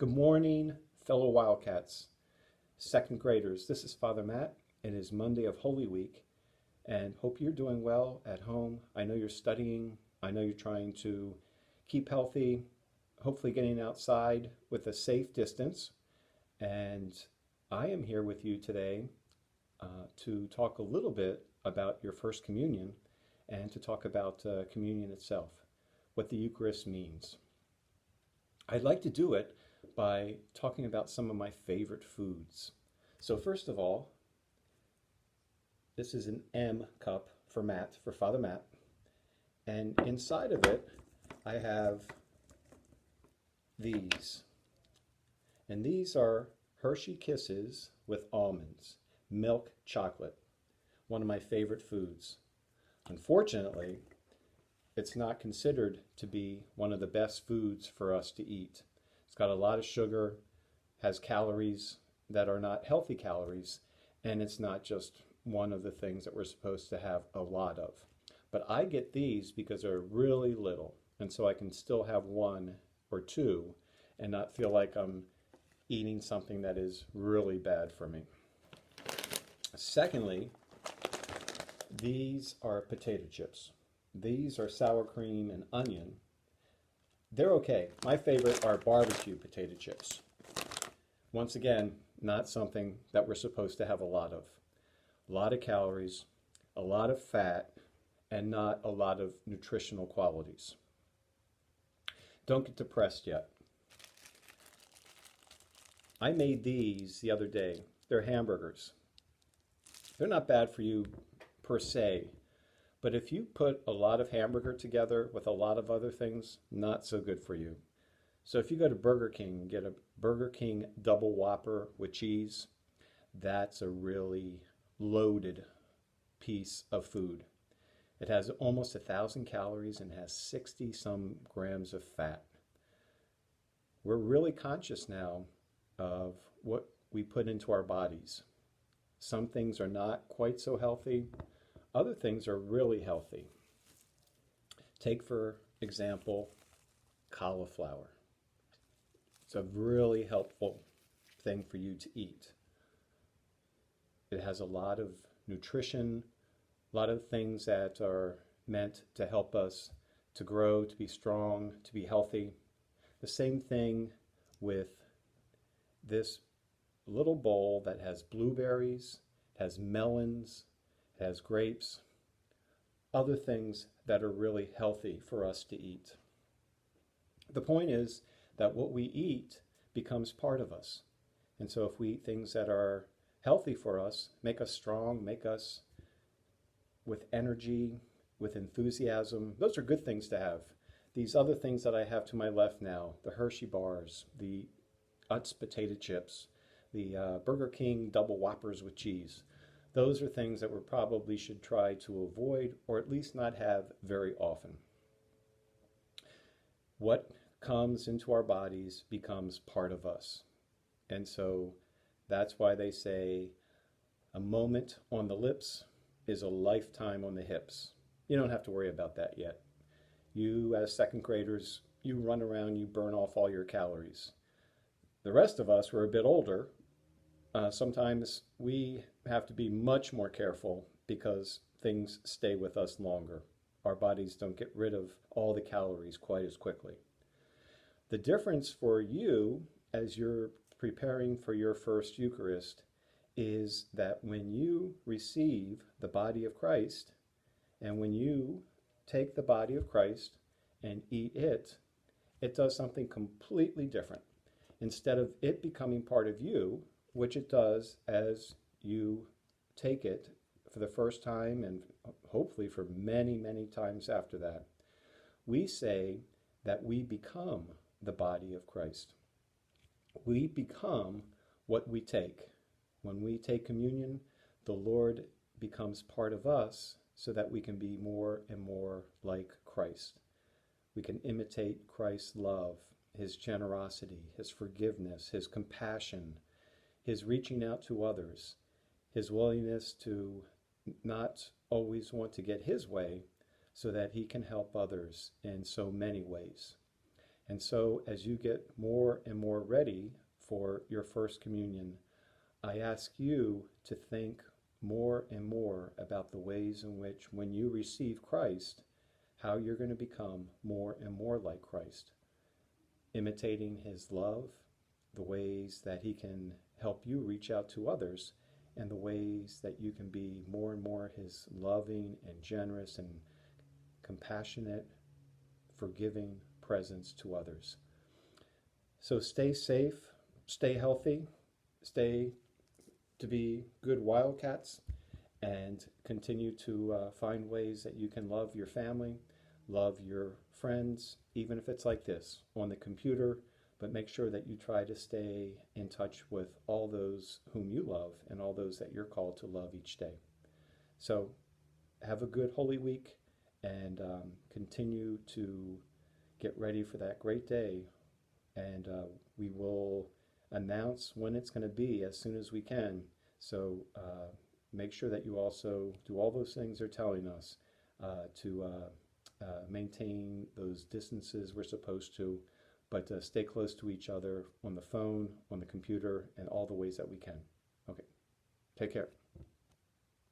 Good morning, fellow Wildcats, second graders. This is Father Matt. It is Monday of Holy Week, and hope you're doing well at home. I know you're studying. I know you're trying to keep healthy, hopefully getting outside with a safe distance. And I am here with you today to talk a little bit about your First Communion and to talk about communion itself, what the Eucharist means. I'd like to do it by talking about some of my favorite foods. So first of all, this is an M cup for Matt, for Father Matt. And inside of it, I have these. And these are Hershey Kisses with almonds, milk chocolate, one of my favorite foods. Unfortunately, it's not considered to be one of the best foods for us to eat. It's got a lot of sugar, has calories that are not healthy calories, and it's not just one of the things that we're supposed to have a lot of. But I get these because they're really little, and so I can still have one or two and not feel like I'm eating something that is really bad for me. Secondly, these are potato chips. These are sour cream and onion. They're okay. My favorite are barbecue potato chips. Once again, not something that we're supposed to have a lot of. A lot of calories, a lot of fat, and not a lot of nutritional qualities. Don't get depressed yet. I made these the other day. They're hamburgers. They're not bad for you per se, but if you put a lot of hamburger together with a lot of other things, not so good for you. So if you go to Burger King and get a Burger King double Whopper with cheese, that's a really loaded piece of food. It has almost 1,000 calories and has 60 some grams of fat. We're really conscious now of what we put into our bodies. Some things are not quite so healthy. Other things are really healthy. Take, for example, cauliflower. It's a really helpful thing for you to eat. It has a lot of nutrition, a lot of things that are meant to help us to grow, to be strong, to be healthy. The same thing with this little bowl that has blueberries, has melons, has grapes, other things that are really healthy for us to eat. The point is that what we eat becomes part of us. And so if we eat things that are healthy for us, make us strong, make us with energy, with enthusiasm, those are good things to have. These other things that I have to my left now, the Hershey bars, the Utz potato chips, the Burger King double Whoppers with cheese, those are things that we probably should try to avoid or at least not have very often. What comes into our bodies becomes part of us. And so that's why they say a moment on the lips is a lifetime on the hips. You don't have to worry about that yet. You, as second graders, you run around, you burn off all your calories. The rest of us who are a bit older, sometimes we have to be much more careful because things stay with us longer. Our bodies don't get rid of all the calories quite as quickly. The difference for you as you're preparing for your first Eucharist is that when you receive the body of Christ and when you take the body of Christ and eat it, it does something completely different. Instead of it becoming part of you, which it does as you take it for the first time and hopefully for many, many times after that, we say that we become the body of Christ. We become what we take. When we take communion, the Lord becomes part of us so that we can be more and more like Christ. We can imitate Christ's love, his generosity, his forgiveness, his compassion, his reaching out to others, his willingness to not always want to get his way so that he can help others in so many ways. And so, as you get more and more ready for your first communion, I ask you to think more and more about the ways in which, when you receive Christ, how you're going to become more and more like Christ, imitating his love, the ways that he can help you reach out to others, and the ways that you can be more and more his loving and generous and compassionate, forgiving presence to others. So stay safe, stay healthy, stay to be good wildcats, and continue to find ways that you can love your family, love your friends, even if it's like this, on the computer, but make sure that you try to stay in touch with all those whom you love and all those that you're called to love each day. So have a good Holy Week, and continue to get ready for that great day. And we will announce when it's going to be as soon as we can. So make sure that you also do all those things they're telling us to maintain those distances we're supposed to, but stay close to each other on the phone, on the computer, and all the ways that we can. Okay, take care.